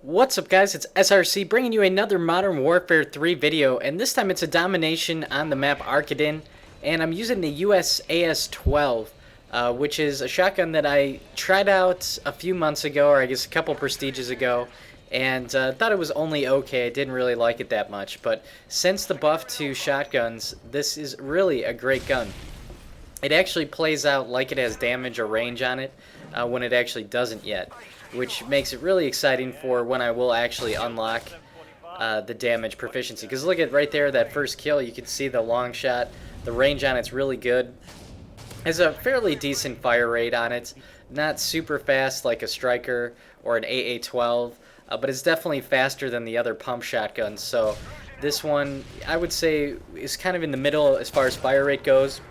What's up, guys? It's SRC bringing you another Modern Warfare 3 video, and this time it's a domination on the map Arkadin, and I'm using the USAS-12, which is a shotgun that I tried out a few months ago, or I guess a couple prestiges ago, and thought it was only okay. I didn't really like it that much, but since the buff to shotguns, this is really a great gun. It actually plays out like it has damage or range on it when it actually doesn't yet, which makes it really exciting for when I will actually unlock the damage proficiency. Because look at right there, that first kill, you can see the long shot. The range on it's really good. Has a fairly decent fire rate on it. Not super fast like a striker or an AA-12, but it's definitely faster than the other pump shotguns. So this one, I would say, is kind of in the middle as far as fire rate goes.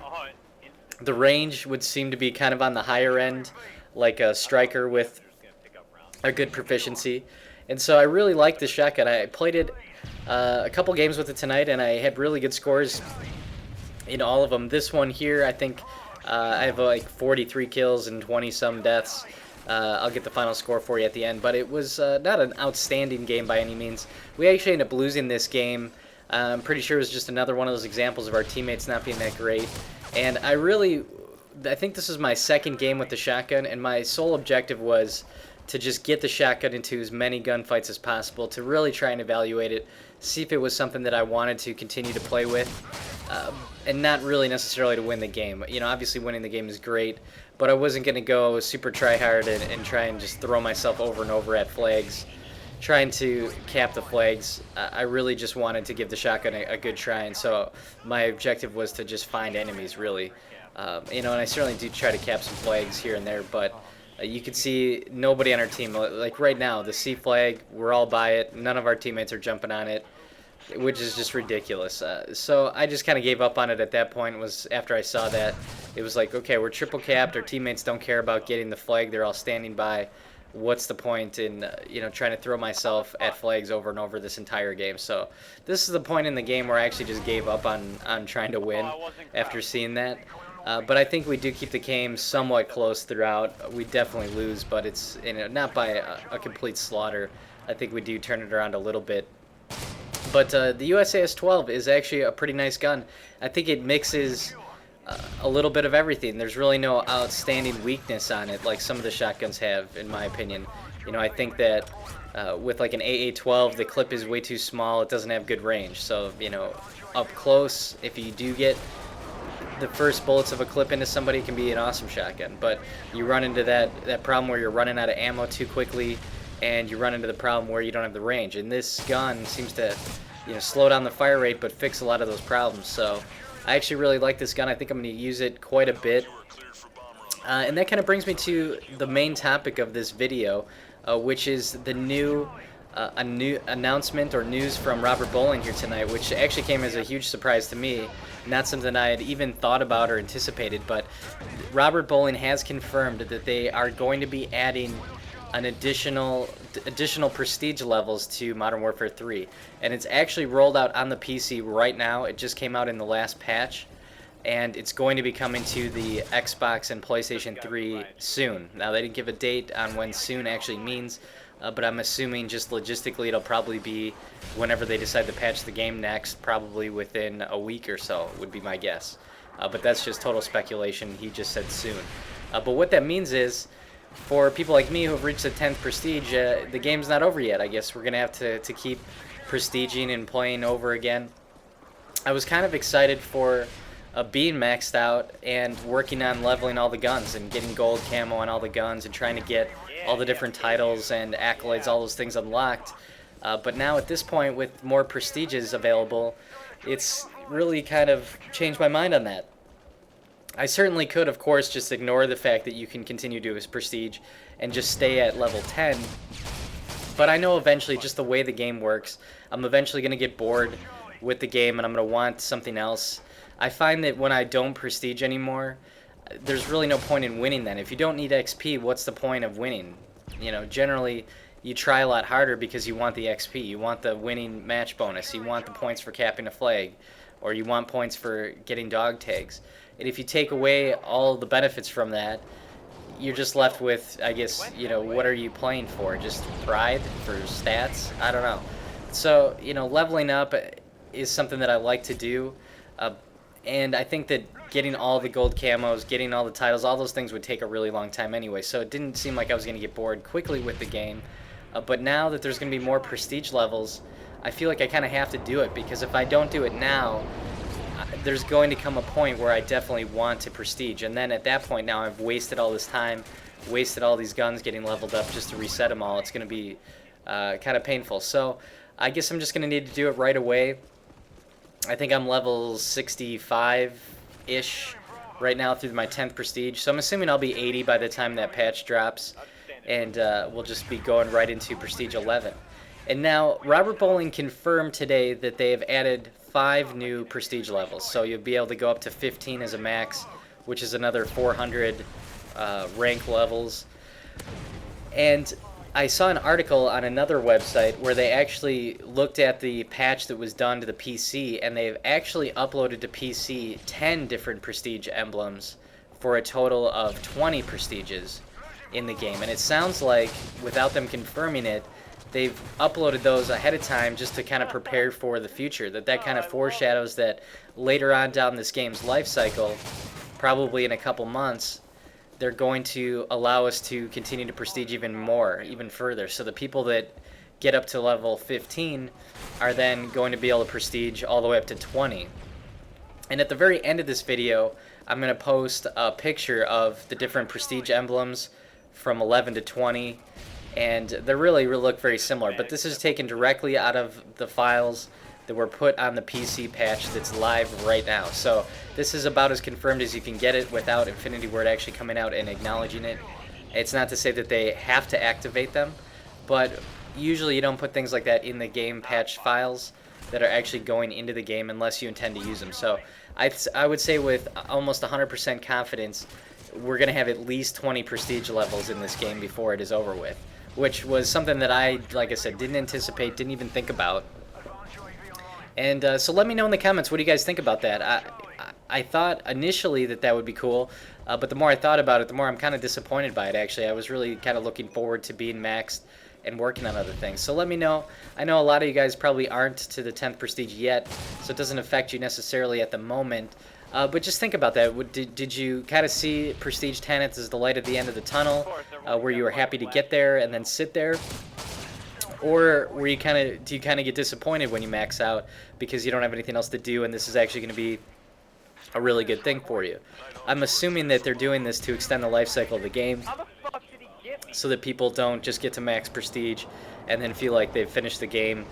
The range would seem to be kind of on the higher end, like a striker with a good proficiency. And so I really like this shotgun. I played it a couple games with it tonight, and I had really good scores in all of them. This one here, I think I have like 43 kills and 20-some deaths. I'll get the final score for you at the end, but it was not an outstanding game by any means. We actually ended up losing this game. I'm pretty sure it was just another one of those examples of our teammates not being that great. And I think this is my second game with the shotgun, and my sole objective was to just get the shotgun into as many gunfights as possible, to really try and evaluate it, see if it was something that I wanted to continue to play with, and not really necessarily to win the game. You know, obviously winning the game is great, but I wasn't going to go super try-hard and try and just throw myself over and over at flags, trying to cap the flags. I really just wanted to give the shotgun a good try, and so my objective was to just find enemies, really. You know, and I certainly do try to cap some flags here and there, but you can see nobody on our team. Like right now, the C flag, we're all by it. None of our teammates are jumping on it, which is just ridiculous. So I just kind of gave up on it at that point. Was after I saw that, it was like, okay, we're triple capped. Our teammates don't care about getting the flag. They're all standing by. What's the point in you know, trying to throw myself at flags over and over this entire game? So this is the point in the game where I actually just gave up on trying to win after seeing that. But I think we do keep the game somewhat close throughout. We definitely lose, but it's, you know, not by a complete slaughter. I think we do turn it around a little bit. But the USAS-12 is actually a pretty nice gun. I think it mixes a little bit of everything. There's really no outstanding weakness on it like some of the shotguns have, in my opinion. You know, I think that with like an AA-12, the clip is way too small. It doesn't have good range. So, you know, up close, if you do get the first bullets of a clip into somebody, can be an awesome shotgun. But you run into that problem where you're running out of ammo too quickly, and you run into the problem where you don't have the range. And this gun seems to, you know, slow down the fire rate but fix a lot of those problems. So I actually really like this gun. I think I'm going to use it quite a bit. And that kind of brings me to the main topic of this video, which is a new announcement or news from Robert Bowling here tonight, which actually came as a huge surprise to me. Not something I had even thought about or anticipated, but Robert Bowling has confirmed that they are going to be adding an additional prestige levels to Modern Warfare 3, and it's actually rolled out on the PC right now. It just came out in the last patch, and it's going to be coming to the Xbox and PlayStation 3 soon. Now, they didn't give a date on when soon actually means, but I'm assuming just logistically it'll probably be whenever they decide to patch the game next, probably within a week or so would be my guess. But that's just total speculation. He just said soon. But what that means is, for people like me who have reached the 10th prestige, the game's not over yet. I guess we're going to have to keep prestiging and playing over again. I was kind of excited for being maxed out and working on leveling all the guns and getting gold camo on all the guns and trying to get all the different titles and accolades, all those things unlocked. But now at this point, with more prestiges available, it's really kind of changed my mind on that. I certainly could, of course, just ignore the fact that you can continue to do his prestige and just stay at level 10. But I know eventually, just the way the game works, I'm eventually going to get bored with the game and I'm going to want something else. I find that when I don't prestige anymore, there's really no point in winning then. If you don't need XP, what's the point of winning? You know, generally, you try a lot harder because you want the XP. You want the winning match bonus. You want the points for capping a flag. Or you want points for getting dog tags. And if you take away all the benefits from that, you're just left with, I guess, what are you playing for? Just pride for stats? I don't know. So, leveling up is something that I like to do. Uh, and I think that getting all the gold camos, getting all the titles, all those things would take a really long time anyway. So it didn't seem like I was going to get bored quickly with the game. But now that there's going to be more prestige levels, I feel like I kind of have to do it, because if I don't do it now, there's going to come a point where I definitely want to prestige, and then at that point now I've wasted all this time, wasted all these guns getting leveled up just to reset them all. It's going to be kind of painful. So I guess I'm just going to need to do it right away. I think I'm level 65-ish right now through my 10th prestige, so I'm assuming I'll be 80 by the time that patch drops, and we'll just be going right into prestige 11. And now Robert Bowling confirmed today that they have added 5 new prestige levels, so you'll be able to go up to 15 as a max, which is another 400 rank levels. And I saw an article on another website where they actually looked at the patch that was done to the PC, and they've actually uploaded to PC 10 different prestige emblems for a total of 20 prestiges in the game. And it sounds like, without them confirming it, they've uploaded those ahead of time just to kind of prepare for the future. That kind of foreshadows that later on down this game's life cycle, probably in a couple months, they're going to allow us to continue to prestige even more, even further. So the people that get up to level 15 are then going to be able to prestige all the way up to 20. And at the very end of this video, I'm going to post a picture of the different prestige emblems from 11 to 20. And they really look very similar, but this is taken directly out of the files that were put on the PC patch that's live right now. So this is about as confirmed as you can get it without Infinity Ward actually coming out and acknowledging it. It's not to say that they have to activate them, but usually you don't put things like that in the game patch files that are actually going into the game unless you intend to use them. So I would say with almost 100% confidence, we're going to have at least 20 prestige levels in this game before it is over with, which was something that I, like I said, didn't anticipate, didn't even think about. And so let me know in the comments, what do you guys think about that? I thought initially that would be cool, but the more I thought about it, the more I'm kind of disappointed by it, actually. I was really kind of looking forward to being maxed and working on other things. So let me know. I know a lot of you guys probably aren't to the 10th prestige yet, so it doesn't affect you necessarily at the moment. But just think about that. Did you kind of see Prestige 10 as the light at the end of the tunnel, where you were happy to get there and then sit there? Or do you kind of get disappointed when you max out because you don't have anything else to do and this is actually going to be a really good thing for you? I'm assuming that they're doing this to extend the life cycle of the game so that people don't just get to max prestige and then feel like they've finished the game,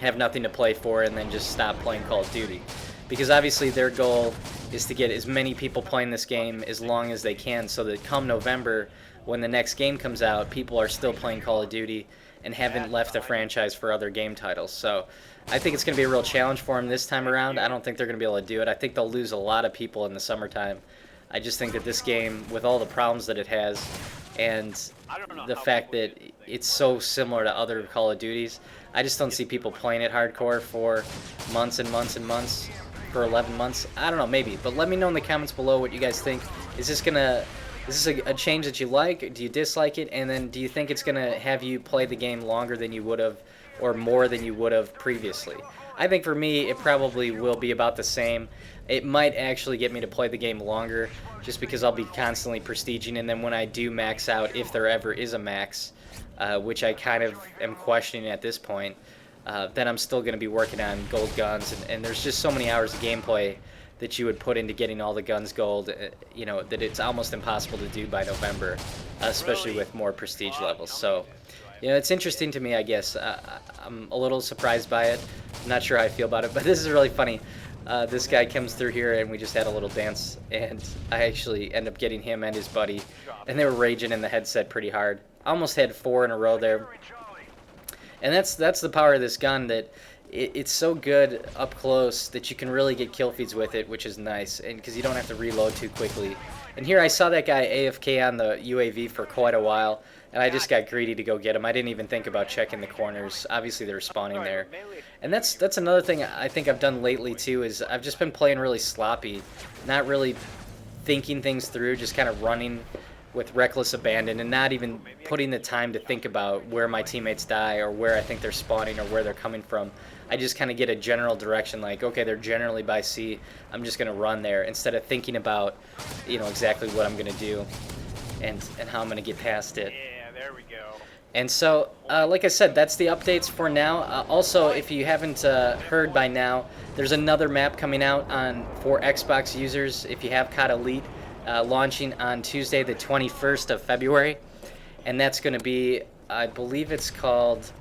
have nothing to play for, and then just stop playing Call of Duty. Because obviously their goal is to get as many people playing this game as long as they can, so that come November, when the next game comes out, people are still playing Call of Duty and haven't left the franchise for other game titles. So I think it's going to be a real challenge for them this time around. I don't think they're going to be able to do it. I think they'll lose a lot of people in the summertime. I just think that this game, with all the problems that it has, and the fact that it's so similar to other Call of Duties, I just don't see people playing it hardcore for months and months and months. For 11 months. I don't know, maybe. But let me know in the comments below what you guys think. Is this a change that you like? Do you dislike it? And then do you think it's gonna have you play the game longer than you would have, or more than you would have previously? I think for me, it probably will be about the same. It might actually get me to play the game longer, just because I'll be constantly prestiging, and then when I do max out, if there ever is a max, which I kind of am questioning at this point, then I'm still going to be working on gold guns, and there's just so many hours of gameplay that you would put into getting all the guns gold, that it's almost impossible to do by November, especially with more prestige levels. So, it's interesting to me, I guess. I'm a little surprised by it. I'm not sure how I feel about it, but this is really funny. This guy comes through here, and we just had a little dance, and I actually end up getting him and his buddy, and they were raging in the headset pretty hard. Almost had 4 in a row there. And that's the power of this gun, that it's so good up close that you can really get kill feeds with it, which is nice, and because you don't have to reload too quickly. And here I saw that guy AFK on the UAV for quite a while, and I just got greedy to go get him. I didn't even think about checking the corners. Obviously they were spawning there. And that's another thing I think I've done lately too, is I've just been playing really sloppy, not really thinking things through, just kind of running with reckless abandon and not even putting the time to think about where my teammates die or where I think they're spawning or where they're coming from. I just kind of get a general direction like, okay, they're generally by C. I'm just going to run there instead of thinking about, exactly what I'm going to do and how I'm going to get past it. Yeah, there we go. And so, like I said, that's the updates for now. Also, if you haven't heard by now, there's another map coming out for Xbox users if you have COD Elite, launching on Tuesday the 21st of February. And that's going to be, I believe it's called,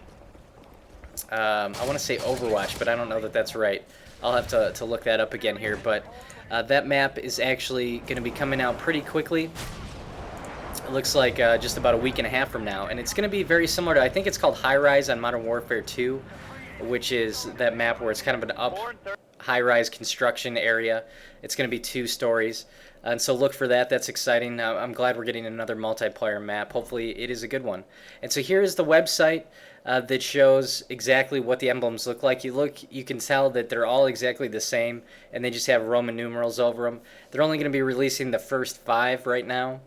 I want to say Overwatch, but I don't know that that's right. I'll have to look that up again here. But that map is actually going to be coming out pretty quickly. It looks like just about a week and a half from now, and it's going to be very similar to, I think it's called High Rise on Modern Warfare 2, which is that map where it's kind of an up high-rise construction area. It's going to be 2 stories, and so look for that. That's exciting. I'm glad we're getting another multiplayer map. Hopefully it is a good one. And so here is the website that shows exactly what the emblems look like. You can tell that they're all exactly the same, and they just have Roman numerals over them. They're only going to be releasing the first 5 right now.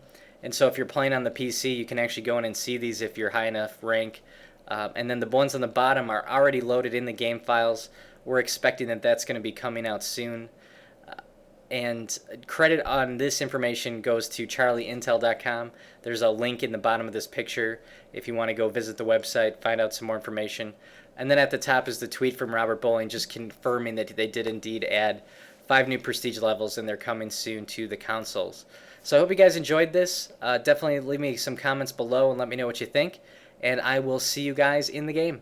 And so if you're playing on the PC, you can actually go in and see these if you're high enough rank. And then the ones on the bottom are already loaded in the game files. We're expecting that that's going to be coming out soon. And credit on this information goes to charlieintel.com. There's a link in the bottom of this picture if you want to go visit the website, find out some more information. And then at the top is the tweet from Robert Bowling just confirming that they did indeed add 5 new prestige levels, and they're coming soon to the consoles. So I hope you guys enjoyed this. Definitely leave me some comments below and let me know what you think. And I will see you guys in the game.